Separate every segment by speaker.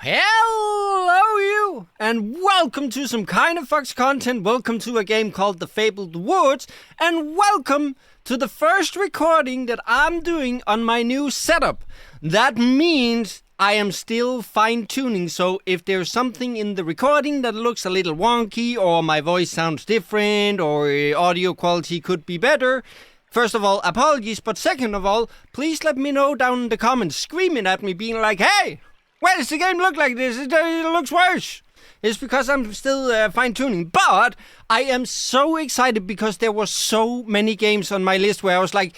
Speaker 1: Hello you, and welcome to some Kind of Fox content, welcome to a game called The Fabled Woods, and welcome to the first recording that I'm doing on my new setup. That means I am still fine-tuning, so if there's something in the recording that looks a little wonky, or my voice sounds different, or audio quality could be better, first of all, apologies, but second of all, please let me know down in the comments, screaming at me, being like, hey! Why does the game look like this? It looks worse. It's because I'm still fine-tuning. But I am so excited because there were so many games on my list where I was like,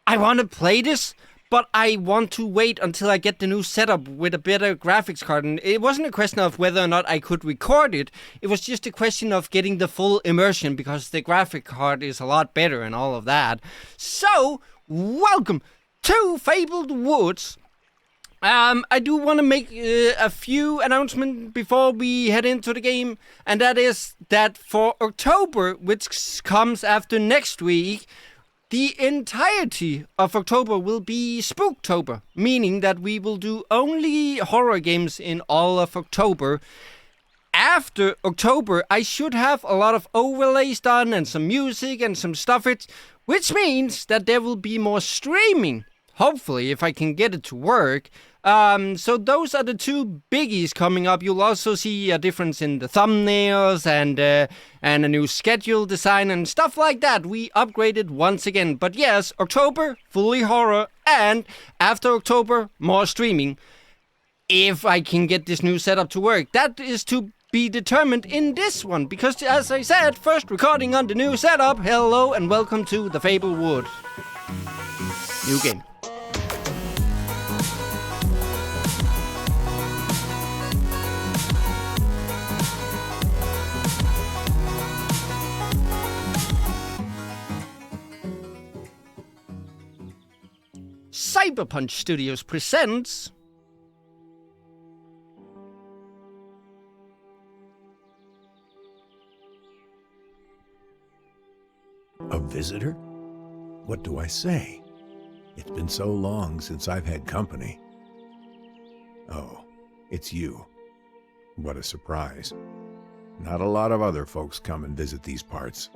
Speaker 1: I want to play this, but I want to wait until I get the new setup with a better graphics card. And it wasn't a question of whether or not I could record it. It was just a question of getting the full immersion because the graphic card is a lot better and all of that. So, welcome to Fabled Woods. I do want to make a few announcements before we head into the game, and that is that for October, which comes after next week, the entirety of October will be Spooktober, meaning that we will do only horror games in all of October. After October, I should have a lot of overlays done and some music and some stuff, which means that there will be more streaming. Hopefully, if I can get it to work. So those are the two biggies coming up. You'll also see a difference in the thumbnails and a new schedule design and stuff like that. We upgraded once again. But yes, October, fully horror. And after October, more streaming. If I can get this new setup to work. That is to be determined in this one. Because as I said, first recording on the new setup. Hello and welcome to the Fabled Wood. New game. Cyberpunch Studios presents
Speaker 2: A visitor? What do I say? It's been so long since I've had company. Oh, it's you. What a surprise. Not a lot of other folks come and visit these parts.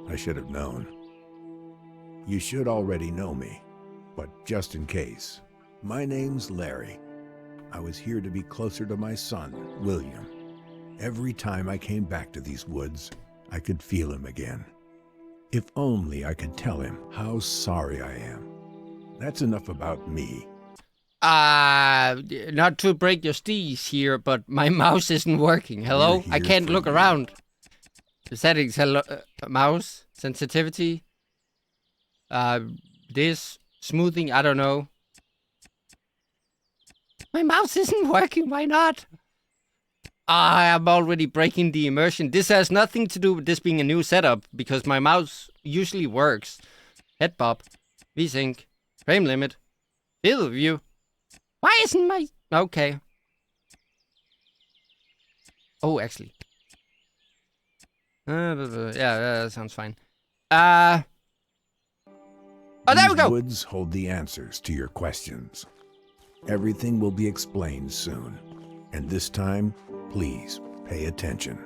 Speaker 2: I should have known. You should already know me. But just in case, my name's Larry. I was here to be closer to my son, William. Every time I came back to these woods, I could feel him again. If only I could tell him how sorry I am. That's enough about me.
Speaker 1: Not to break your steez here, but my mouse isn't working. Hello? I can't look around. The settings, hello, mouse, sensitivity, this... smoothing, I don't know. My mouse isn't working, why not? I'm already breaking the immersion. This has nothing to do with this being a new setup, because my mouse usually works. Head pop, VSync, frame limit, field of view. Why isn't my... Okay. Oh, actually. Yeah, that sounds fine. Oh, there we go!
Speaker 2: These woods hold the answers to your questions. Everything will be explained soon. And this time, please pay attention.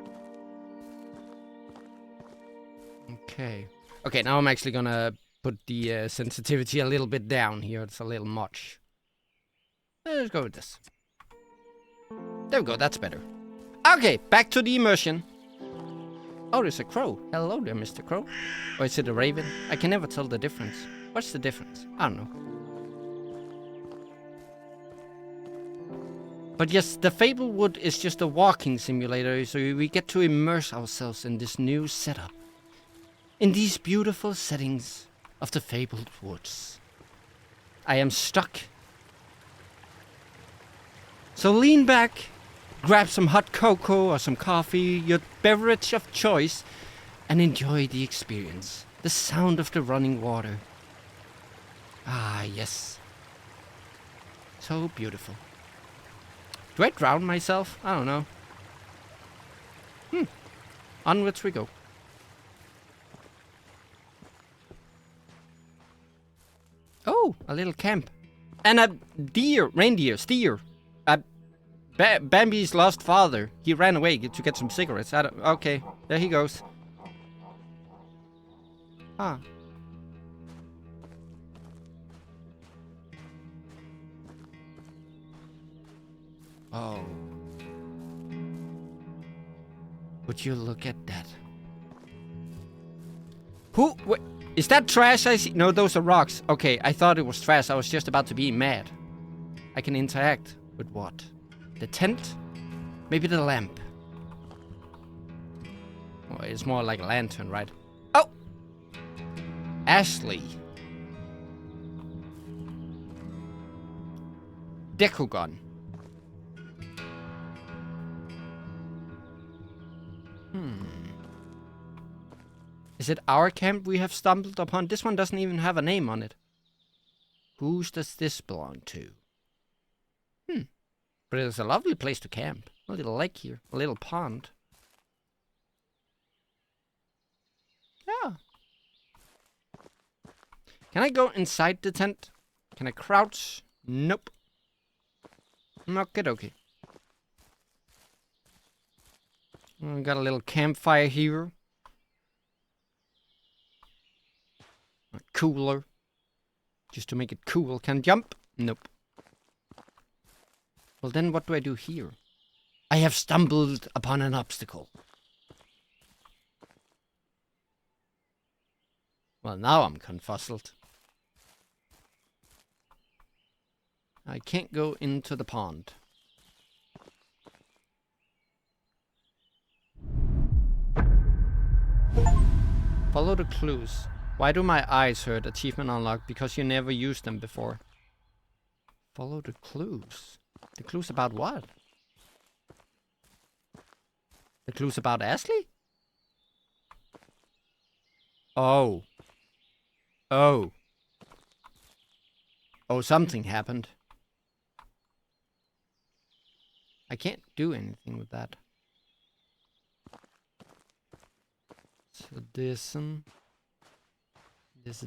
Speaker 1: Okay. Okay, now I'm actually gonna put the sensitivity a little bit down here. It's a little much. Let's go with this. There we go, that's better. Okay, back to the immersion. Oh, there's a crow. Hello there, Mr. Crow. Or is it a raven? I can never tell the difference. What's the difference? I don't know. But yes, the Fabled Wood is just a walking simulator, so we get to immerse ourselves in this new setup. In these beautiful settings of the Fabled Woods. I am stuck. So lean back, grab some hot cocoa or some coffee, your beverage of choice, and enjoy the experience. The sound of the running water. Ah, yes. So beautiful. Do I drown myself? I don't know. Onwards we go. Oh, a little camp. And a reindeer, steer. Bambi's lost father. He ran away to get some cigarettes. Okay, there he goes. Ah. Oh. Would you look at that? Who? Is that trash I see? No, those are rocks. Okay, I thought it was trash. I was just about to be mad. I can interact with what? The tent? Maybe the lamp. Well, it's more like a lantern, right? Oh! Ashley. Decogon. Is it our camp we have stumbled upon? This one doesn't even have a name on it. Whose does this belong to? But it's a lovely place to camp. A little lake here. A little pond. Yeah. Can I go inside the tent? Can I crouch? Nope. Okay. We got a little campfire here. A cooler. Just to make it cool. Can I jump? Nope. Well then what do I do here? I have stumbled upon an obstacle. Well now I'm confuzzled. I can't go into the pond. Follow the clues. Why do my eyes hurt? Achievement unlocked. Because you never used them before. Follow the clues. The clues about what? The clues about Ashley? Oh. Oh. Oh, something happened. I can't do anything with that. So this one. This.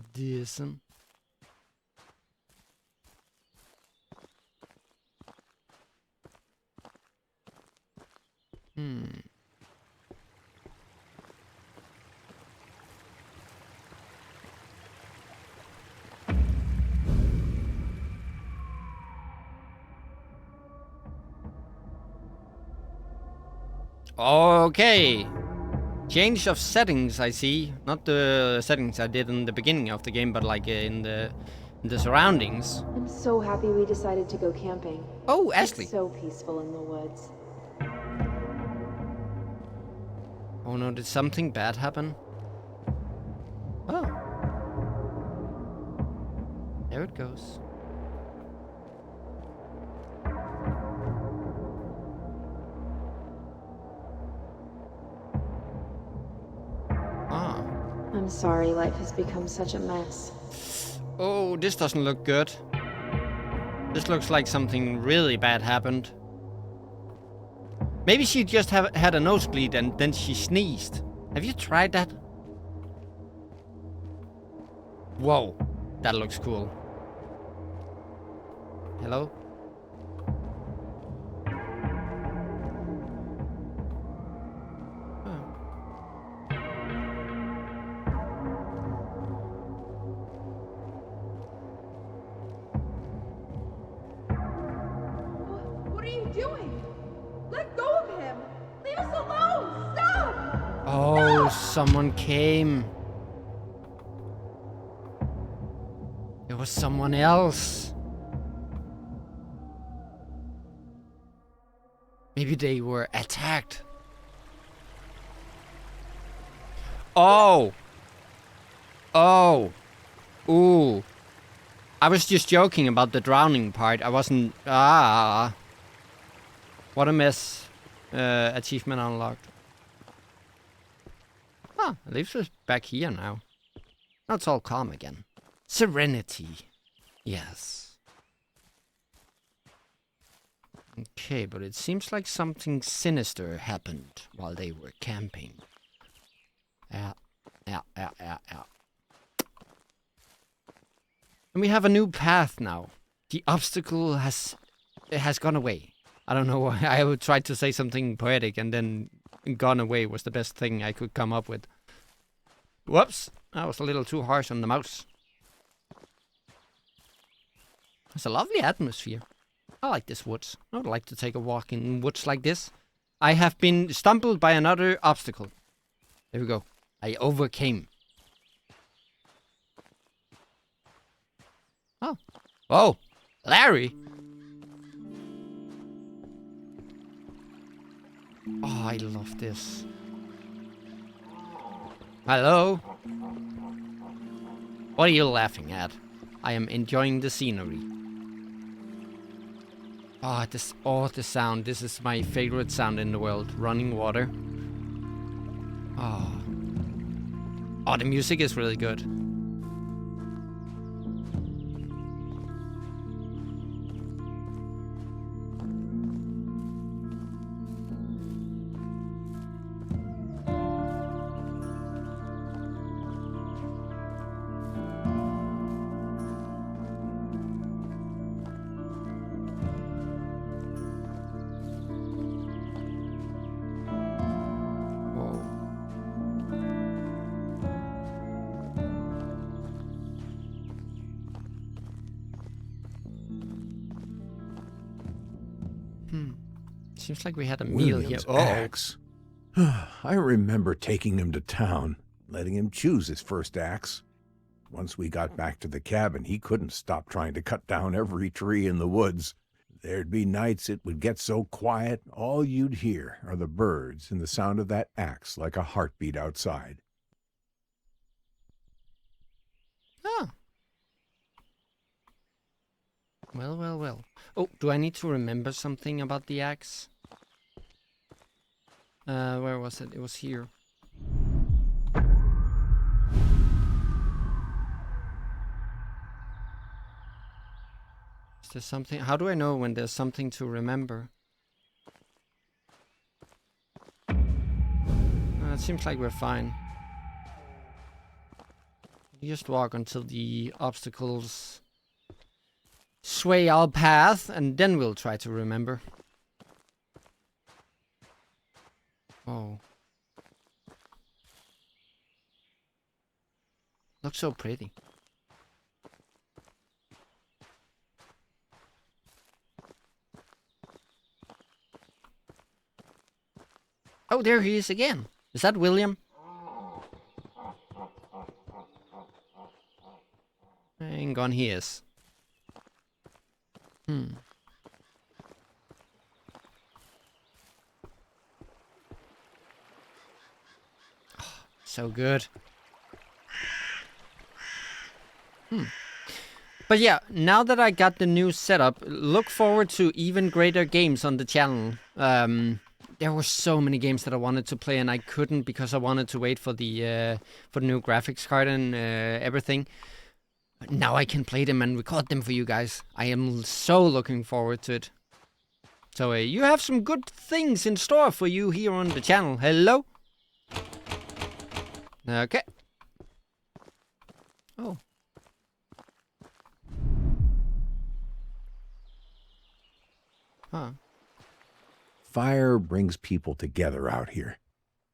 Speaker 1: Okay. Change of settings, I see. Not the settings I did in the beginning of the game, but like in the surroundings.
Speaker 3: I'm so happy we decided to go camping.
Speaker 1: Oh, Ashley.
Speaker 3: It's so peaceful in the woods.
Speaker 1: Oh no, did something bad happen? Oh. There it goes. Ah.
Speaker 3: I'm sorry life has become such a mess.
Speaker 1: Oh, this doesn't look good. This looks like something really bad happened. Maybe she just had a nosebleed and then she sneezed. Have you tried that? Whoa, that looks cool. Hello?
Speaker 3: What are you doing? Let go of him! Leave us alone! Stop!
Speaker 1: Oh, someone came. It was someone else. Maybe they were attacked. Oh. Oh. Ooh. I was just joking about the drowning part. I wasn't... Ah. What a mess. Achievement unlocked. Ah, at least we're back here now. Now it's all calm again. Serenity. Yes. Okay, but it seems like something sinister happened while they were camping. Yeah. And we have a new path now. The obstacle has gone away. I don't know why. I would try to say something poetic and then gone away was the best thing I could come up with. Whoops. I was a little too harsh on the mouse. It's a lovely atmosphere. I like this woods. I would like to take a walk in woods like this. I have been stumbled by another obstacle. There we go. I overcame. Oh. Oh. Larry. Oh, I love this. Hello? What are you laughing at? I am enjoying the scenery. Oh, the sound. This is my favorite sound in the world. Running water. Oh. Oh, the music is really good. Seems like we had a meal here.
Speaker 2: William's axe. I remember taking him to town, letting him choose his first axe. Once we got back to the cabin, he couldn't stop trying to cut down every tree in the woods. There'd be nights it would get so quiet, all you'd hear are the birds and the sound of that axe like a heartbeat outside.
Speaker 1: Oh. Well, well, well. Oh, do I need to remember something about the axe? Where was it? It was here. Is there something? How do I know when there's something to remember? It seems like we're fine. You just walk until the obstacles sway our path, and then we'll try to remember. Oh. Looks so pretty. Oh, there he is again. Is that William? Hang on, he is. So good. But yeah, now that I got the new setup, look forward to even greater games on the channel. There were so many games that I wanted to play and I couldn't because I wanted to wait for the new graphics card and everything. Now I can play them and record them for you guys. I am so looking forward to it. So you have some good things in store for you here on the channel. Hello? Okay. Oh. Huh.
Speaker 2: Fire brings people together out here.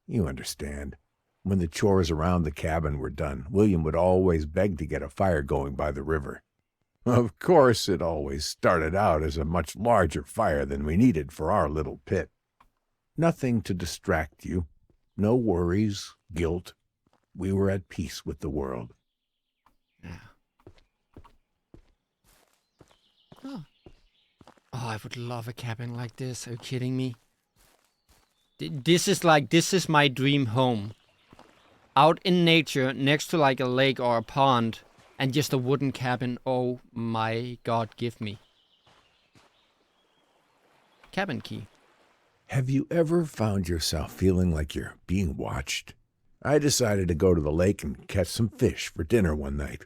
Speaker 2: You understand. When the chores around the cabin were done, William would always beg to get a fire going by the river. Of course, it always started out as a much larger fire than we needed for our little pit. Nothing to distract you. No worries, guilt. We were at peace with the world.
Speaker 1: Yeah. Oh. Oh, I would love a cabin like this. Are you kidding me? This is my dream home. Out in nature, next to like a lake or a pond, and just a wooden cabin. Oh my God, give me. Cabin key.
Speaker 2: Have you ever found yourself feeling like you're being watched? I decided to go to the lake and catch some fish for dinner one night.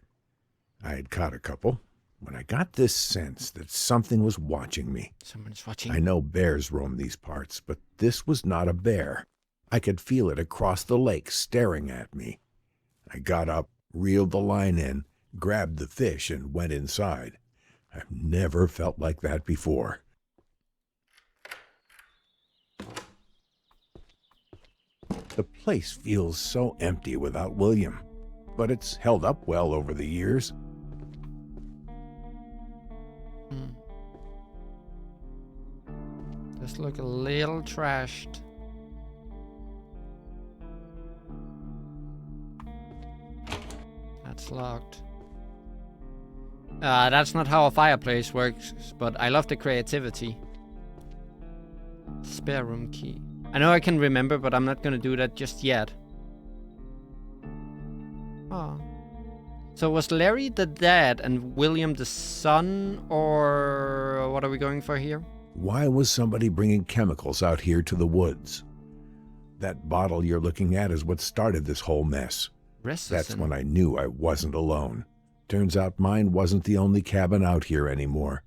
Speaker 2: I had caught a couple when I got this sense that something was watching me.
Speaker 1: Someone's watching.
Speaker 2: I know bears roam these parts, but this was not a bear. I could feel it across the lake staring at me. I got up, reeled the line in, grabbed the fish, and went inside. I've never felt like that before. The place feels so empty without William, but it's held up well over the years.
Speaker 1: This look a little trashed. That's locked. That's not how a fireplace works, but I love the creativity. Spare room key. I know I can remember, but I'm not gonna do that just yet. Oh. So was Larry the dad and William the son, or what are we going for here?
Speaker 2: Why was somebody bringing chemicals out here to the woods? That bottle you're looking at is what started this whole mess. That's when I knew I wasn't alone. Turns out mine wasn't the only cabin out here anymore.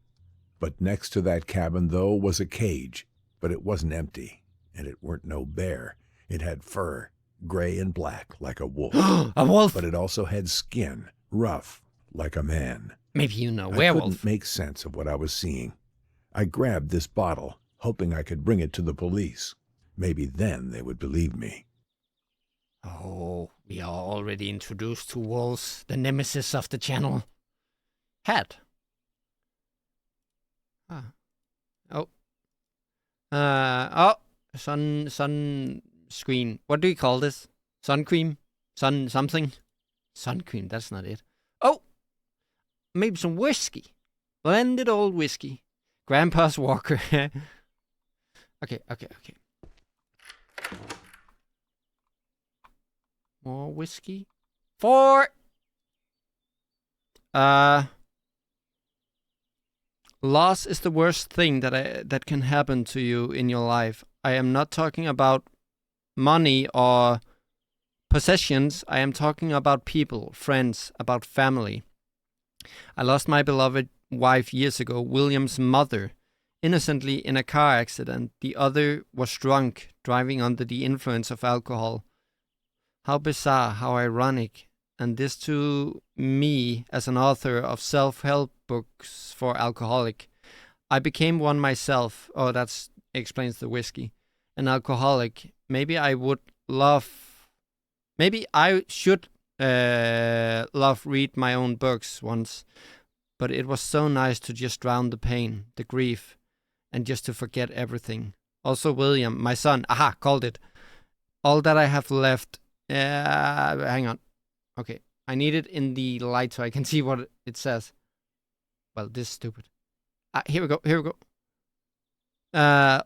Speaker 2: But next to that cabin, though, was a cage. But it wasn't empty, and it weren't no bear. It had fur, gray and black, like a wolf.
Speaker 1: A wolf!
Speaker 2: But it also had skin, rough, like a man.
Speaker 1: Maybe you know, werewolf.
Speaker 2: I couldn't make sense of what I was seeing. I grabbed this bottle, hoping I could bring it to the police. Maybe then they would believe me.
Speaker 1: Oh, we are already introduced to wolves, the nemesis of the channel. Hat. Ah. Oh. Sun screen. What do you call this? Sun cream? Sun something? Sun cream, that's not it. Oh! Maybe some whiskey. Blended old whiskey. Grandpa's Walker. Okay. More whiskey. 4. Loss is the worst thing that can happen to you in your life. I am not talking about money or possessions. I am talking about people, friends, about family. I lost my beloved wife years ago, William's mother, innocently in a car accident. The other was drunk, driving under the influence of alcohol. How bizarre, how ironic. And this to me as an author of self-help books for alcoholic. I became one myself. Oh, that explains the whiskey. An alcoholic. Maybe I should read my own books once. But it was so nice to just drown the pain, the grief, and just to forget everything. Also William, my son. Aha, called it. All that I have left. Hang on. Okay, I need it in the light so I can see what it says. Well, this is stupid. Here we go.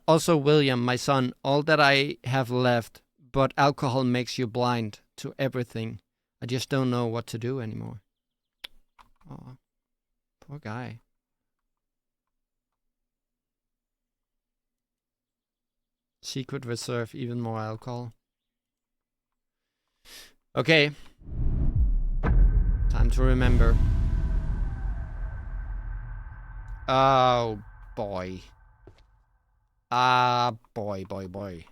Speaker 1: Also William, my son, all that I have left, but alcohol makes you blind to everything. I just don't know what to do anymore. Oh, poor guy. Secret reserve, even more alcohol. Okay. Time to remember. Oh, boy. Boy.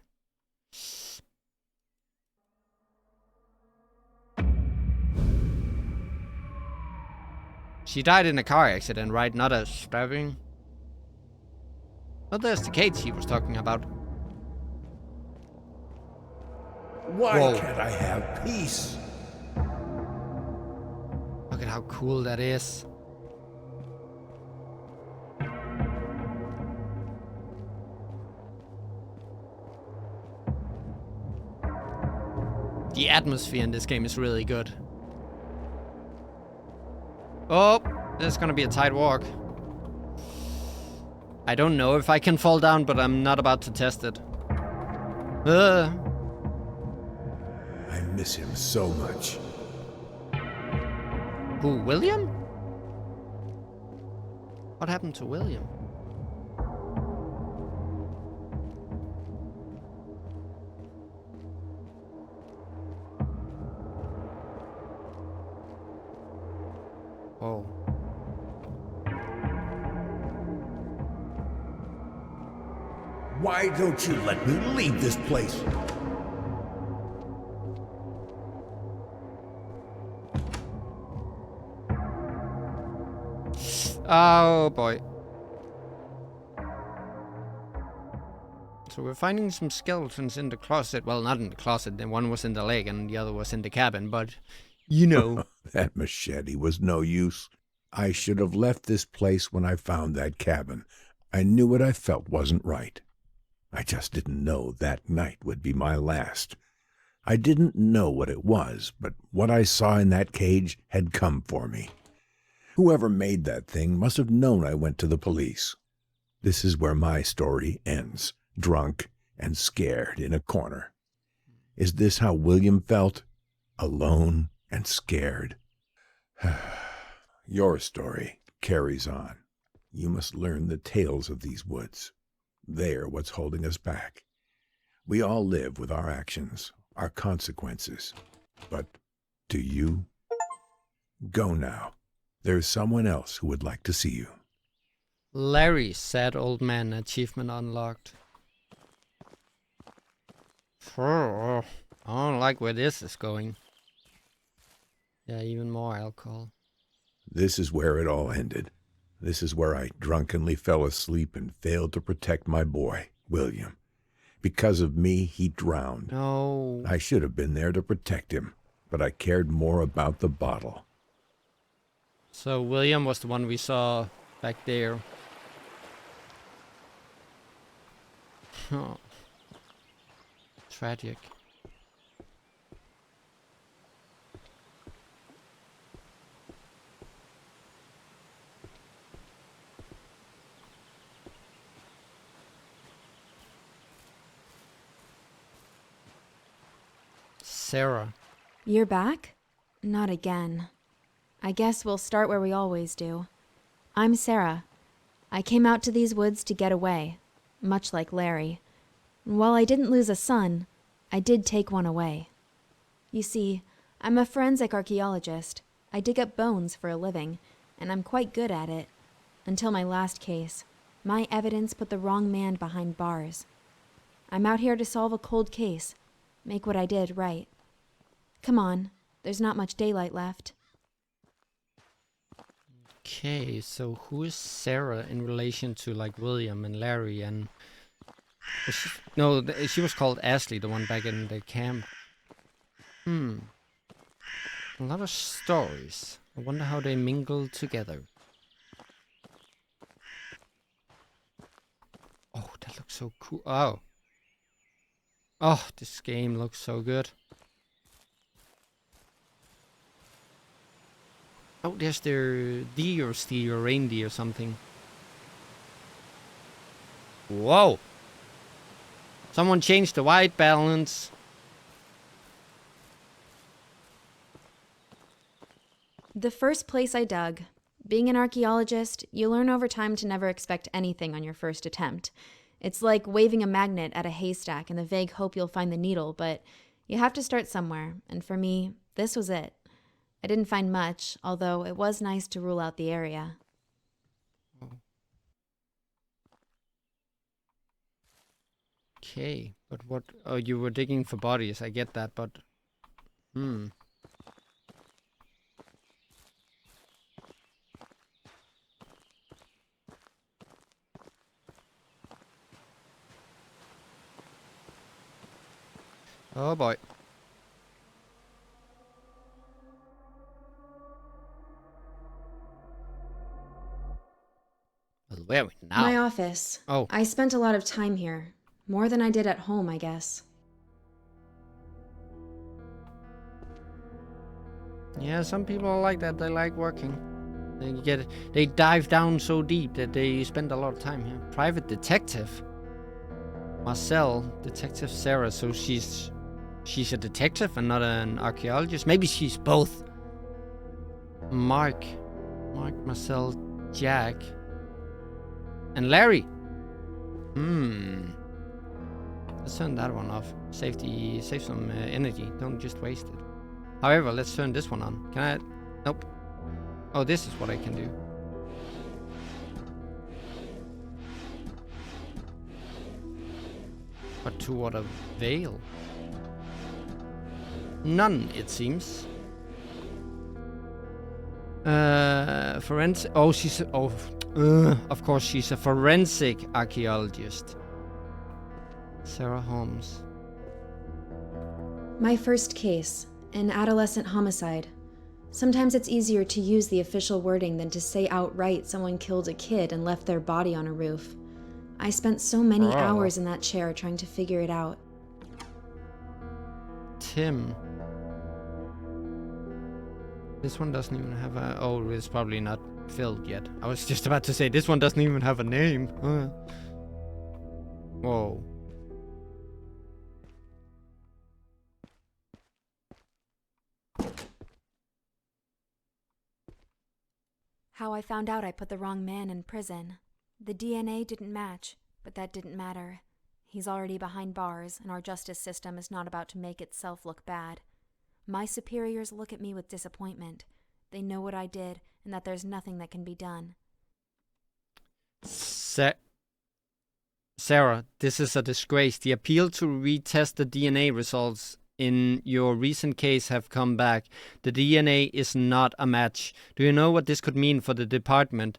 Speaker 1: She died in a car accident, right? Not a stabbing. Well, there's the Kate he was talking about.
Speaker 2: Why can't I have peace?
Speaker 1: Look at how cool that is. The atmosphere in this game is really good. Oh, this is gonna be a tight walk. I don't know if I can fall down, but I'm not about to test it.
Speaker 2: I miss him so much.
Speaker 1: Who, William? What happened to William? Oh.
Speaker 2: Why don't you let me leave this place?
Speaker 1: Oh boy. So we're finding some skeletons in the closet. Well, not in the closet. The one was in the leg and the other was in the cabin. But, you know.
Speaker 2: That machete was no use. I should have left this place when I found that cabin. I knew what I felt wasn't right. I just didn't know that night would be my last. I didn't know what it was, but what I saw in that cage had come for me. Whoever made that thing must have known I went to the police. This is where my story ends, drunk and scared in a corner. Is this how William felt? Alone and scared? Your story carries on. You must learn the tales of these woods. They're what's holding us back. We all live with our actions, our consequences. But do you? Go now. There's someone else who would like to see you.
Speaker 1: Larry, sad old man, achievement unlocked. I don't like where this is going. Yeah, even more alcohol.
Speaker 2: This is where it all ended. This is where I drunkenly fell asleep and failed to protect my boy, William. Because of me, he drowned.
Speaker 1: No.
Speaker 2: I should have been there to protect him, but I cared more about the bottle.
Speaker 1: So William was the one we saw back there. Oh. Tragic. Sarah.
Speaker 4: You're back? Not again. I guess we'll start where we always do. I'm Sarah. I came out to these woods to get away, much like Larry. While I didn't lose a son, I did take one away. You see, I'm a forensic archaeologist. I dig up bones for a living, and I'm quite good at it. Until my last case, my evidence put the wrong man behind bars. I'm out here to solve a cold case, make what I did right. Come on, there's not much daylight left.
Speaker 1: Okay, so who is Sarah in relation to like William and Larry and... No, she was called Ashley, the one back in the camp. A lot of stories. I wonder how they mingle together. Oh, that looks so cool. Oh. Oh, this game looks so good. Oh, there's their deer steer or reindeer or something. Whoa! Someone changed the white balance.
Speaker 4: The first place I dug. Being an archaeologist, you learn over time to never expect anything on your first attempt. It's like waving a magnet at a haystack in the vague hope you'll find the needle, but you have to start somewhere, and for me, this was it. I didn't find much, although it was nice to rule out the area.
Speaker 1: Okay, but what... Oh, you were digging for bodies, I get that, but... Oh boy. Well, where are we now?
Speaker 4: My office.
Speaker 1: Oh.
Speaker 4: I spent a lot of time here. More than I did at home, I guess.
Speaker 1: Yeah, some people are like that. They like working. They dive down so deep that they spend a lot of time here. Private detective. Marcel, Detective Sarah. So she's a detective and not an archaeologist. Maybe she's both. Mark, Marcel, Jack, and Larry. Let's turn that one off. Save some energy. Don't just waste it. However, let's turn this one on. Can I? Nope. Oh, this is what I can do. But to what avail? None, it seems. Forensic. Oh, she's. Of course, she's a forensic archaeologist. Sarah Holmes.
Speaker 4: My first case, an adolescent homicide. Sometimes it's easier to use the official wording than to say outright someone killed a kid and left their body on a roof. I spent so many hours in that chair trying to figure it out.
Speaker 1: Tim. This one doesn't even have a... Oh, it's probably not filled yet. I was just about to say, this one doesn't even have a name. Whoa.
Speaker 4: How I found out I put the wrong man in prison. The DNA didn't match, but that didn't matter. He's already behind bars, and our justice system is not about to make itself look bad. My superiors look at me with disappointment. They know what I did, and that there's nothing that can be done.
Speaker 1: Sarah, this is a disgrace. The appeal to retest the DNA results in your recent case have come back. The DNA is not a match. Do you know what this could mean for the department?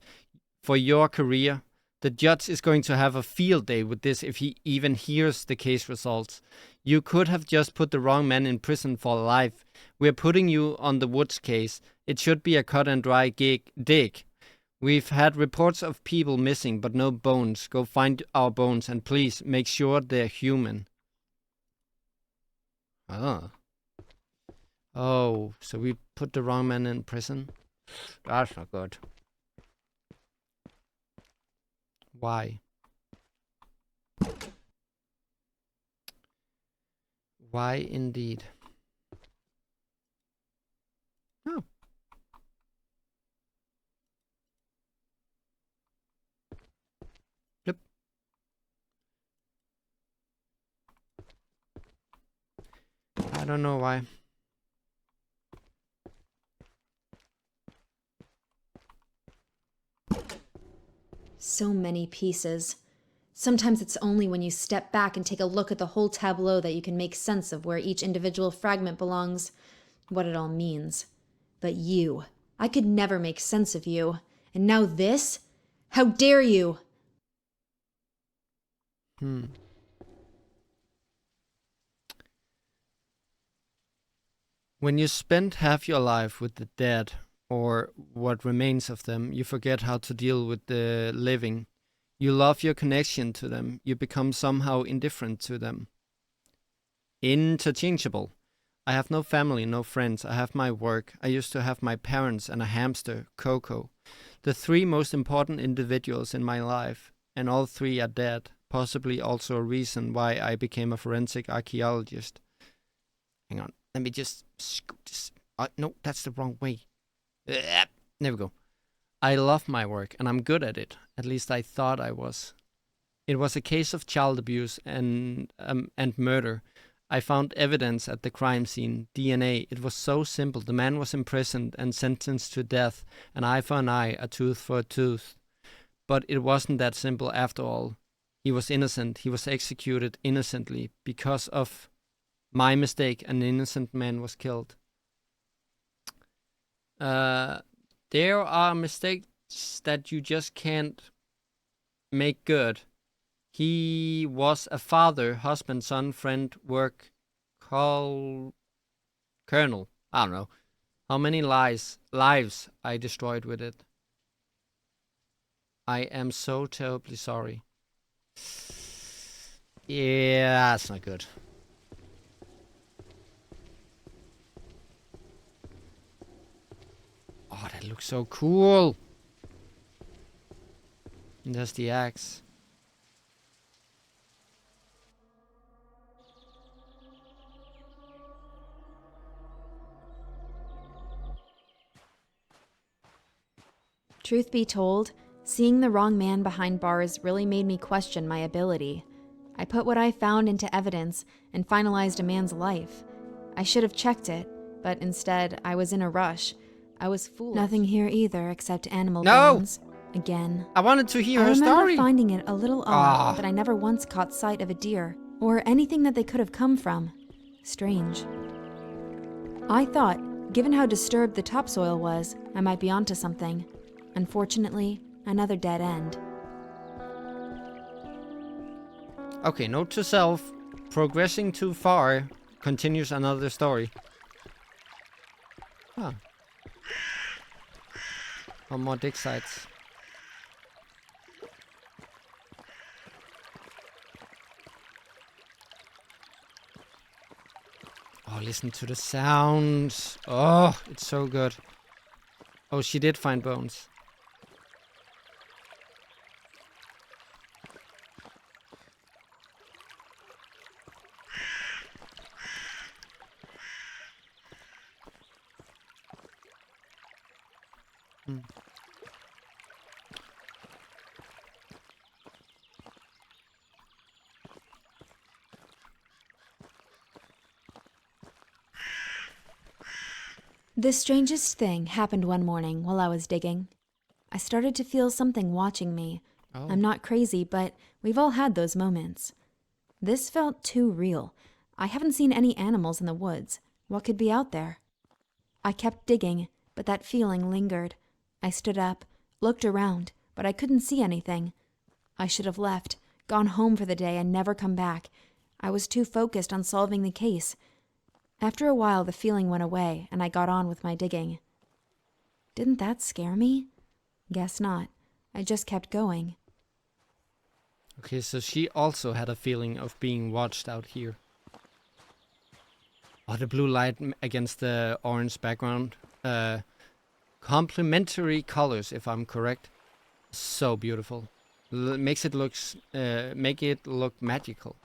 Speaker 1: For your career? The judge is going to have a field day with this if he even hears the case results. You could have just put the wrong man in prison for life. We're putting you on the Woods case. It should be a cut and dry dig. We've had reports of people missing, but no bones. Go find our bones and please make sure they're human. Oh, so we put the wrong man in prison? That's not good. Why? Why indeed? Oh. Yep. I don't know why.
Speaker 4: So many pieces. Sometimes it's only when you step back and take a look at the whole tableau that you can make sense of where each individual fragment belongs, what it all means. But you, I could never make sense of you. And now this? How dare you?
Speaker 1: When you spend half your life with the dead, or what remains of them, you forget how to deal with the living. You love your connection to them. You become somehow indifferent to them. Interchangeable. I have no family, no friends. I have my work. I used to have my parents and a hamster, Coco. The three most important individuals in my life, and all three are dead. Possibly also a reason why I became a forensic archaeologist. Hang on, let me just scoot this. No, that's the wrong way. There we go. I love my work and I'm good at it. At least I thought I was. It was a case of child abuse and murder. I found evidence at the crime scene, DNA. It was so simple. The man was imprisoned and sentenced to death, an eye for an eye, a tooth for a tooth. But it wasn't that simple after all. He was innocent. He was executed innocently. Because of my mistake, an innocent man was killed. There are mistakes that you just can't make good. He was a father, husband, son, friend, work, colonel. I don't know. How many lives I destroyed with it. I am so terribly sorry. Yeah, that's not good. Oh, that looks so cool. And there's the axe.
Speaker 4: Truth be told, seeing the wrong man behind bars really made me question my ability. I put what I found into evidence and finalized a man's life. I should have checked it, but instead I was in a rush. I was foolish. Nothing here either except animal bones. Again.
Speaker 1: I wanted to hear
Speaker 4: I
Speaker 1: her
Speaker 4: remember
Speaker 1: story.
Speaker 4: finding it a little odd that I never once caught sight of a deer or anything that they could have come from. Strange. I thought, given how disturbed the topsoil was, I might be onto something. Unfortunately, another dead end.
Speaker 1: Okay, note to self. Progressing too far continues another story. Huh. Or more dig sites. Oh, listen to the sounds. Oh, it's so good. Oh, she did find bones. Hmm.
Speaker 4: The strangest thing happened one morning while I was digging. I started to feel something watching me.
Speaker 1: Oh.
Speaker 4: I'm not crazy, but we've all had those moments. This felt too real. I haven't seen any animals in the woods. What could be out there? I kept digging, but that feeling lingered. I stood up, looked around, but I couldn't see anything. I should have left, gone home for the day, and never come back. I was too focused on solving the case. After a while, the feeling went away, and I got on with my digging. Didn't that scare me? Guess not. I just kept going.
Speaker 1: Okay, so she also had a feeling of being watched out here. Oh, the blue light against the orange background. Complementary colors, if I'm correct. So beautiful. Make it look magical.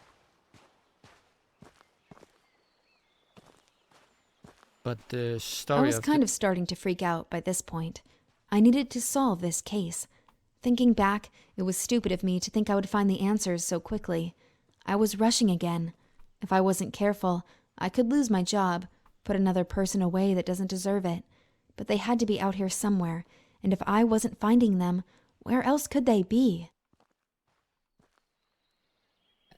Speaker 1: But the story
Speaker 4: I was kind of starting to freak out by this point. I needed to solve this case. Thinking back, it was stupid of me to think I would find the answers so quickly. I was rushing again. If I wasn't careful, I could lose my job, put another person away that doesn't deserve it. But they had to be out here somewhere, and if I wasn't finding them, where else could they be?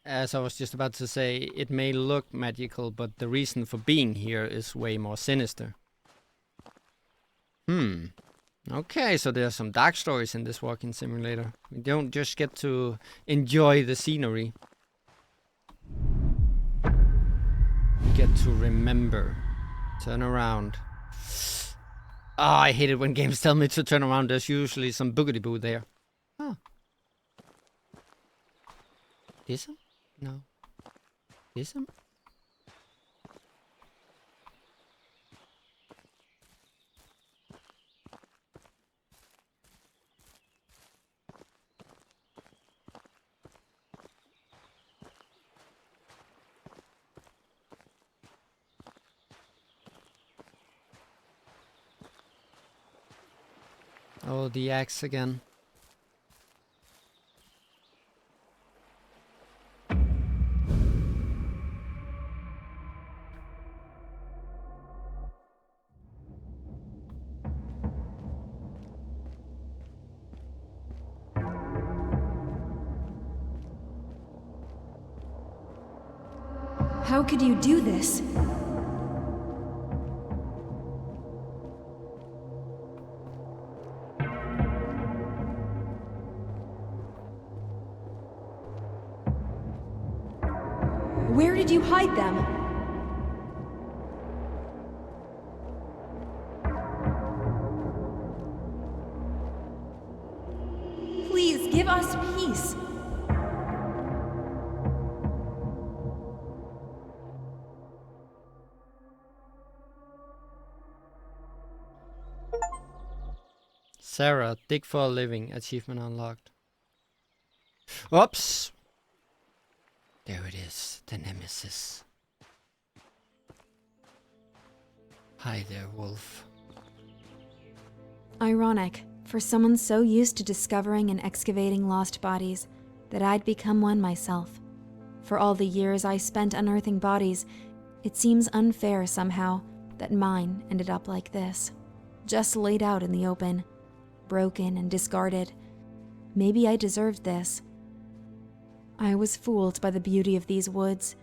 Speaker 1: As I was just about to say, it may look magical, but the reason for being here is way more sinister. Okay, so there's some dark stories in this walking simulator. We don't just get to enjoy the scenery. We get to remember. Turn around. Ah, I hate it when games tell me to turn around. There's usually some boogity-boo there. Huh. This one? No. This one? Oh, the axe again.
Speaker 4: How could you do this? Where did you hide them? Please give us peace.
Speaker 1: Sarah, dig for a living. Achievement unlocked. Oops. There it is, the nemesis. Hi there, wolf.
Speaker 4: Ironic, for someone so used to discovering and excavating lost bodies, that I'd become one myself. For all the years I spent unearthing bodies, it seems unfair somehow that mine ended up like this. Just laid out in the open, broken and discarded. Maybe I deserved this. I was fooled by the beauty of these woods.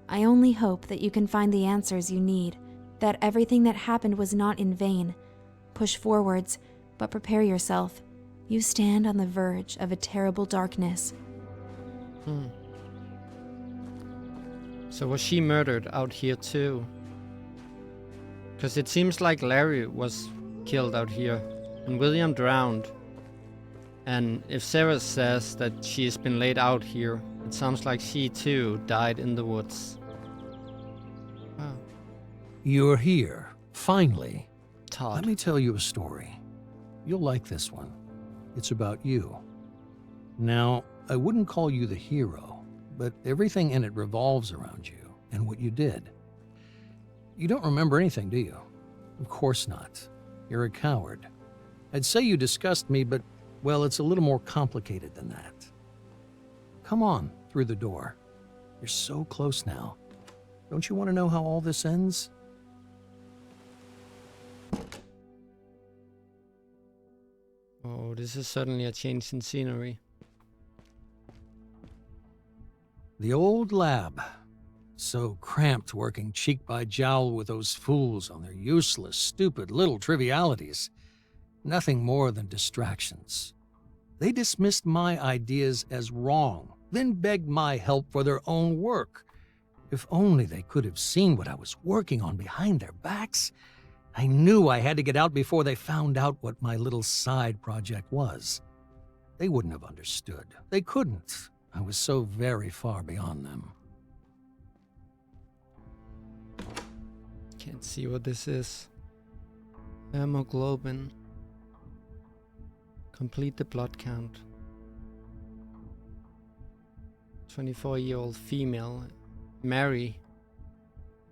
Speaker 4: I only hope that you can find the answers you need, that everything that happened was not in vain. Push forwards, but prepare yourself. You stand on the verge of a terrible darkness.
Speaker 1: So was she murdered out here too? Because it seems like Larry was killed out here and William drowned. And if Sarah says that she's been laid out here, it sounds like she too died in the woods. Wow.
Speaker 5: You're here, finally.
Speaker 1: Todd.
Speaker 5: Let me tell you a story. You'll like this one. It's about you. Now, I wouldn't call you the hero, but everything in it revolves around you and what you did. You don't remember anything, do you? Of course not. You're a coward. I'd say you disgust me, but, well, it's a little more complicated than that. Come on, through the door. You're so close now. Don't you want to know how all this ends?
Speaker 1: Oh, this is certainly a change in scenery.
Speaker 5: The old lab. So cramped working cheek by jowl with those fools on their useless, stupid little trivialities. Nothing more than distractions. They dismissed my ideas as wrong, then begged my help for their own work. If only they could have seen what I was working on behind their backs. I knew I had to get out before they found out what my little side project was. They wouldn't have understood. They couldn't. I was so very far beyond them.
Speaker 1: Can't see what this is. Hemoglobin. Complete the blood count. 24-year-old female. Mary.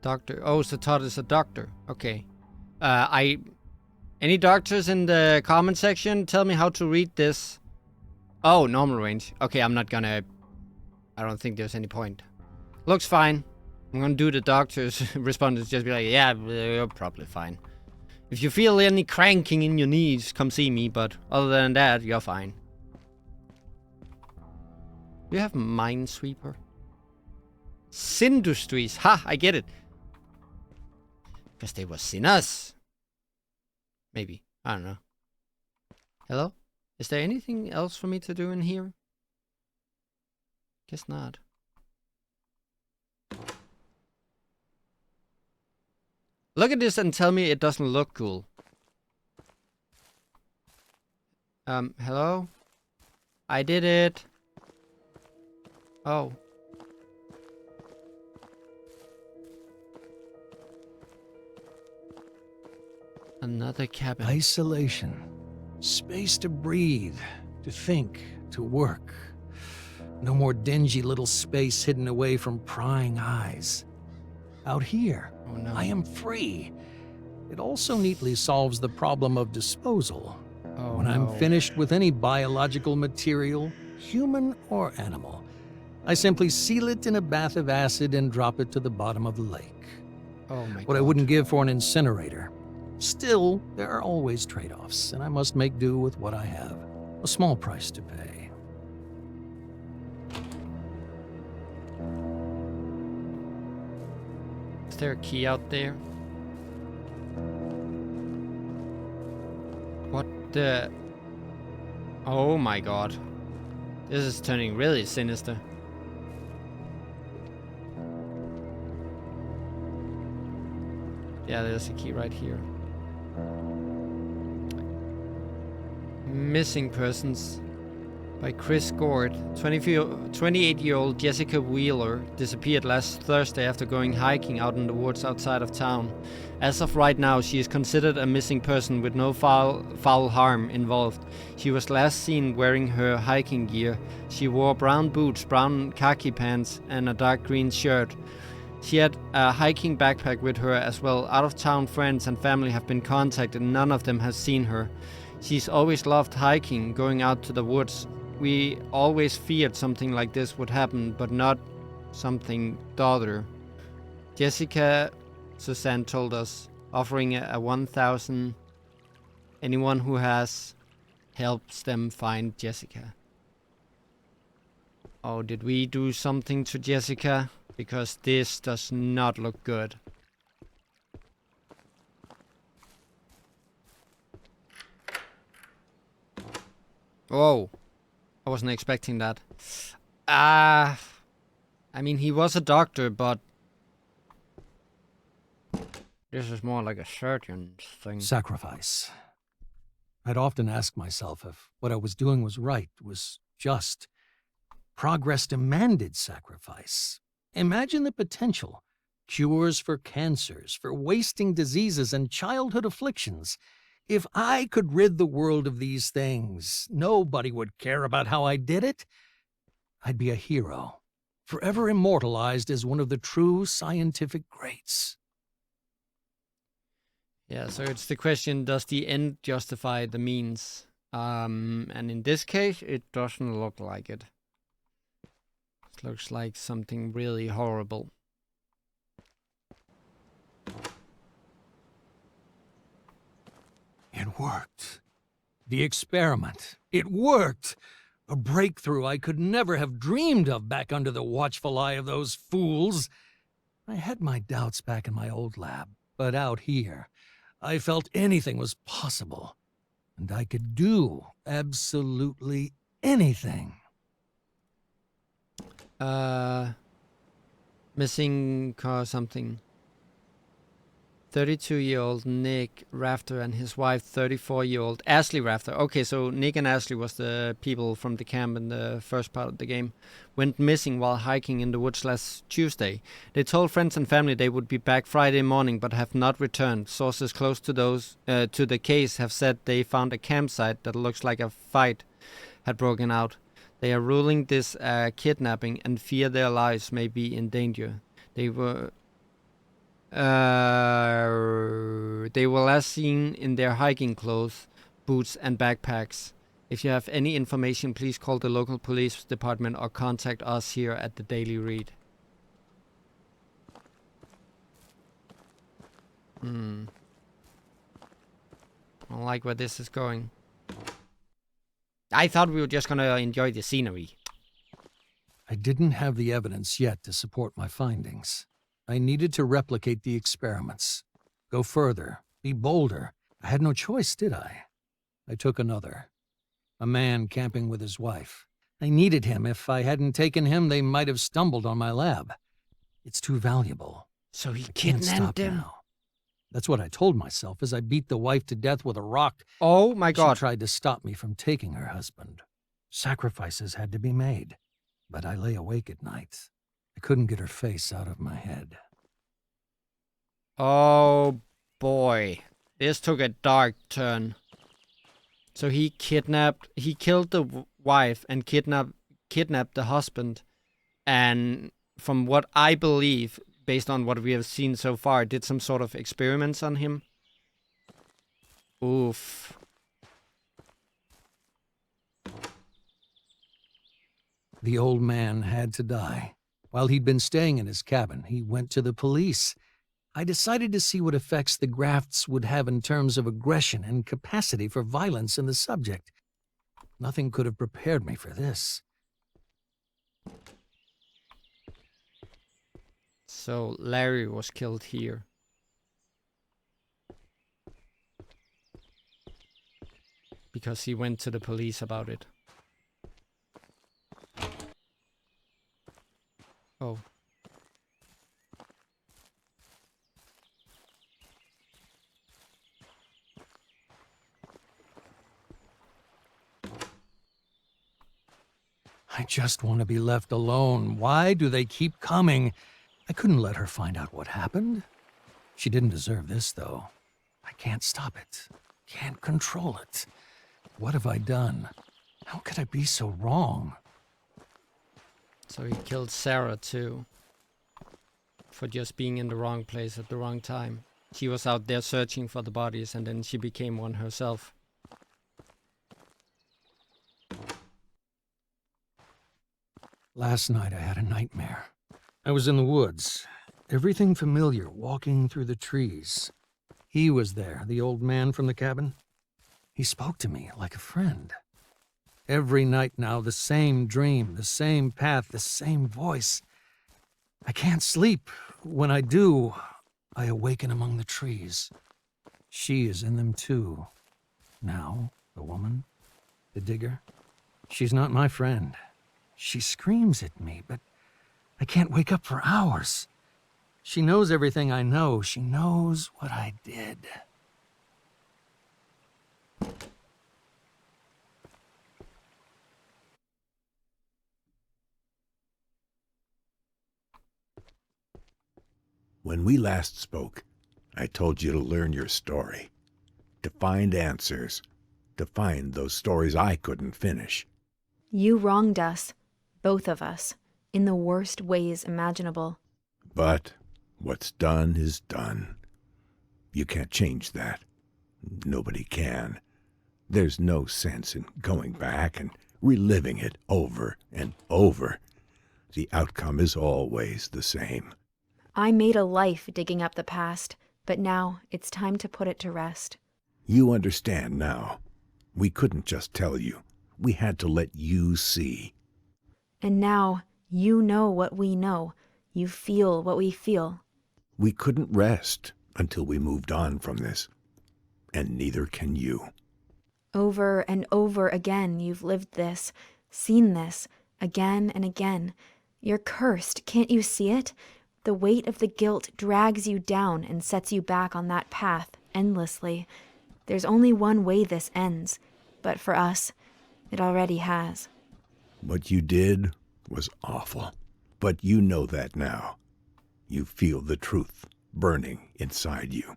Speaker 1: Doctor. Oh, so Todd is a doctor. Okay. Any doctors in the comment section? Tell me how to read this. Oh, normal range. Okay, I'm not gonna... I don't think there's any point. Looks fine. I'm gonna do the doctor's response. Just be like, yeah, you're probably fine. If you feel any cranking in your knees, come see me. But other than that, you're fine. You have Minesweeper. Sindustries. Ha, I get it. Because they were sinners. Maybe. I don't know. Hello? Is there anything else for me to do in here? Guess not. Look at this and tell me it doesn't look cool. Hello? I did it. Oh. Another cabin.
Speaker 5: Isolation. Space to breathe, to think, to work. No more dingy little space hidden away from prying eyes. Out here,
Speaker 1: Oh no.
Speaker 5: I am free. It also neatly solves the problem of disposal.
Speaker 1: Oh,
Speaker 5: When I'm finished with any biological material, human or animal, I simply seal it in a bath of acid and drop it to the bottom of the lake.
Speaker 1: Oh my God.
Speaker 5: What I wouldn't give for an incinerator. Still, there are always trade-offs, and I must make do with what I have. A small price to pay.
Speaker 1: Is there a key out there? What the... Oh my God. This is turning really sinister. Yeah, there's a key right here. Missing Persons by Chris Gord. 28-year-old Jessica Wheeler disappeared last Thursday after going hiking out in the woods outside of town. As of right now, she is considered a missing person with no foul harm involved. She was last seen wearing her hiking gear. She wore brown boots, brown khaki pants, and a dark green shirt. She had a hiking backpack with her as well. Out-of-town friends and family have been contacted. None of them has seen her. She's always loved hiking, going out to the woods. We always feared something like this would happen, but not something daughter. Jessica Suzanne told us, offering a 1,000. Anyone who has helps them find Jessica. Oh, did we do something to Jessica? Because this does not look good. Whoa. I wasn't expecting that. I mean, he was a doctor, but This is more like a surgeon's thing.
Speaker 5: Sacrifice. I'd often ask myself if what I was doing was right, was just. Progress demanded sacrifice. Imagine the potential. Cures for cancers, for wasting diseases and childhood afflictions. If I could rid the world of these things, nobody would care about how I did it. I'd be a hero, forever immortalized as one of the true scientific greats.
Speaker 1: Yeah, so it's the question, does the end justify the means? And in this case, it doesn't look like it. It looks like something really horrible.
Speaker 5: It worked. The experiment. It worked. A breakthrough I could never have dreamed of back under the watchful eye of those fools. I had my doubts back in my old lab, but out here, I felt anything was possible. And I could do absolutely anything.
Speaker 1: Missing car something. 32-year-old Nick Rafter and his wife, 34-year-old Ashley Rafter. Okay, so Nick and Ashley was the people from the camp in the first part of the game. Went missing while hiking in the woods last Tuesday. They told friends and family they would be back Friday morning, but have not returned. Sources close to the case have said they found a campsite that looks like a fight had broken out. They are ruling this kidnapping and fear their lives may be in danger. They were last seen in their hiking clothes, boots and backpacks. If you have any information, please call the local police department or contact us here at the Daily Read. I don't like where this is going. I thought we were just gonna enjoy the scenery.
Speaker 5: I didn't have the evidence yet to support my findings. I needed to replicate the experiments. Go further. Be bolder. I had no choice, did I? I took another. A man camping with his wife. I needed him. If I hadn't taken him, they might have stumbled on my lab. It's too valuable.
Speaker 1: So he
Speaker 5: I can't stop
Speaker 1: kidnapped him?
Speaker 5: now. That's what I told myself as I beat the wife to death with a rock.
Speaker 1: Oh my god.
Speaker 5: She tried to stop me from taking her husband. Sacrifices had to be made. But I lay awake at night. I couldn't get her face out of my head.
Speaker 1: Oh boy. This took a dark turn. So he killed the wife and kidnapped the husband. And from what I believe, based on what we have seen so far, did some sort of experiments on him. Oof.
Speaker 5: The old man had to die. While he'd been staying in his cabin, he went to the police. I decided to see what effects the grafts would have in terms of aggression and capacity for violence in the subject. Nothing could have prepared me for this.
Speaker 1: So Larry was killed here. Because he went to the police about it. Oh.
Speaker 5: I just want to be left alone. Why do they keep coming? I couldn't let her find out what happened. She didn't deserve this, though. I can't stop it. Can't control it. What have I done? How could I be so wrong?
Speaker 1: So he killed Sarah too. For just being in the wrong place at the wrong time. She was out there searching for the bodies and then she became one herself.
Speaker 5: Last night I had a nightmare. I was in the woods. Everything familiar, walking through the trees. He was there, the old man from the cabin. He spoke to me like a friend. Every night now, the same dream, the same path, the same voice. I can't sleep. When I do, I awaken among the trees. She is in them too. Now, the woman, the digger, she's not my friend. She screams at me, but I can't wake up for hours. She knows everything I know. She knows what I did.
Speaker 2: When we last spoke, I told you to learn your story, to find answers, to find those stories I couldn't finish.
Speaker 4: You wronged us, both of us, in the worst ways imaginable.
Speaker 2: But what's done is done. You can't change that. Nobody can. There's no sense in going back and reliving it over and over. The outcome is always the same.
Speaker 4: I made a life digging up the past, but now it's time to put it to rest.
Speaker 2: You understand now. We couldn't just tell you. We had to let you see.
Speaker 4: And now you know what we know. You feel what we feel.
Speaker 2: We couldn't rest until we moved on from this. And neither can you.
Speaker 4: Over and over again you've lived this, seen this, again and again. You're cursed, can't you see it? The weight of the guilt drags you down and sets you back on that path endlessly. There's only one way this ends, but for us, it already has.
Speaker 2: What you did was awful, but you know that now. You feel the truth burning inside you.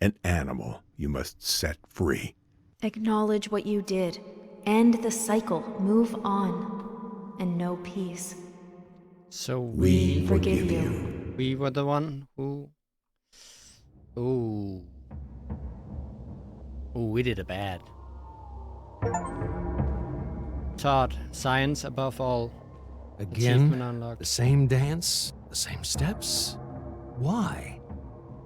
Speaker 2: An animal you must set free.
Speaker 4: Acknowledge what you did. End the cycle. Move on. And know peace.
Speaker 1: So
Speaker 2: We
Speaker 4: forgive you.
Speaker 1: we were the one who... Ooh. Ooh, we did it bad. Todd, science above all. Achievement
Speaker 5: Again,
Speaker 1: unlocked.
Speaker 5: the same dance, the same steps. Why?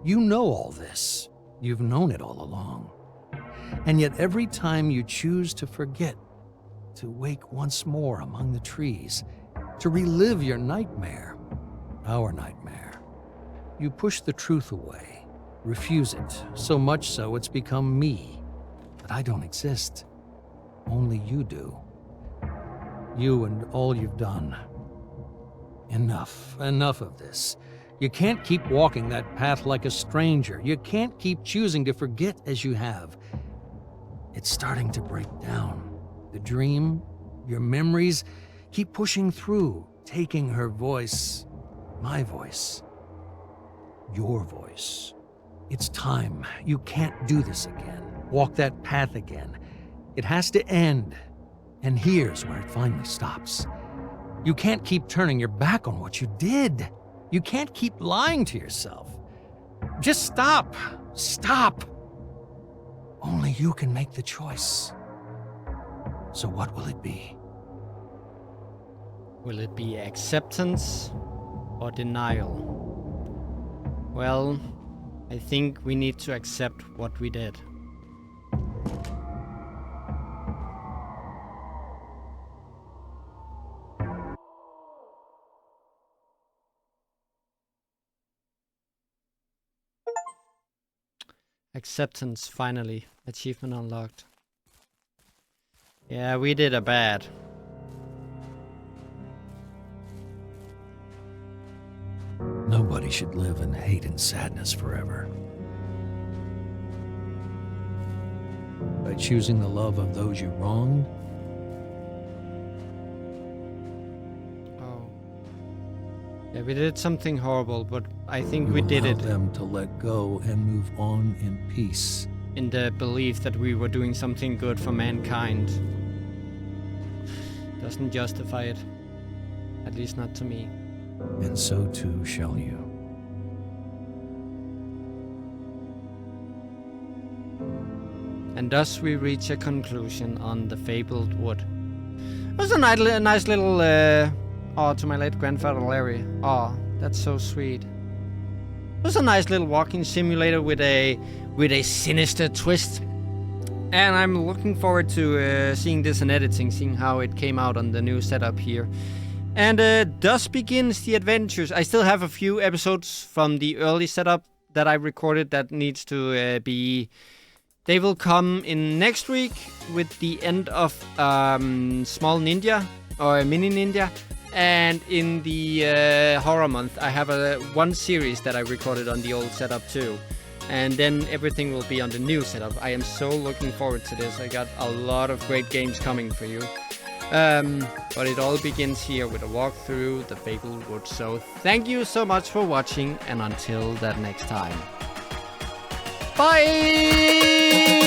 Speaker 5: You know all this. You've known it all along. And yet every time you choose to forget, to wake once more among the trees, to relive your nightmare, our nightmare, you push the truth away, refuse it, so much so it's become me. But I don't exist. Only you do. You and all you've done. Enough of this. You can't keep walking that path like a stranger. You can't keep choosing to forget as you have. It's starting to break down. The dream, your memories, keep pushing through, taking her voice, my voice, your voice. It's time. You can't do this again. Walk that path again. It has to end. And here's where it finally stops. You can't keep turning your back on what you did. You can't keep lying to yourself. Just stop. Stop. Only you can make the choice. So what will it be?
Speaker 1: Will it be acceptance or denial? Well, I think we need to accept what we did. Acceptance, finally. Achievement unlocked. Yeah, we did a bad.
Speaker 5: Nobody should live in hate and sadness forever. By choosing the love of those you wronged,
Speaker 1: Oh. Yeah, we did something horrible, but I think
Speaker 5: you
Speaker 1: we did
Speaker 5: allow
Speaker 1: it
Speaker 5: them to let go and move on in peace.
Speaker 1: in the belief that we were doing something good for mankind. Doesn't justify it. At least not to me.
Speaker 5: And so too shall you.
Speaker 1: And thus we reach a conclusion on the Fabled Wood. It was a nice little ode to my late grandfather Larry. Oh, that's so sweet. It was a nice little walking simulator with a sinister twist. And I'm looking forward to seeing this in editing, seeing how it came out on the new setup here. And thus begins the adventures. I still have a few episodes from the early setup that I recorded that needs to be... They will come in next week with the end of Small Ninja, or Mini Ninja. And in the horror month, I have one series that I recorded on the old setup too. And then everything will be on the new setup. I am so looking forward to this. I got a lot of great games coming for you. But it all begins here with a walk through the Fabled Woods. So thank you so much for watching, and until that next time. Bye!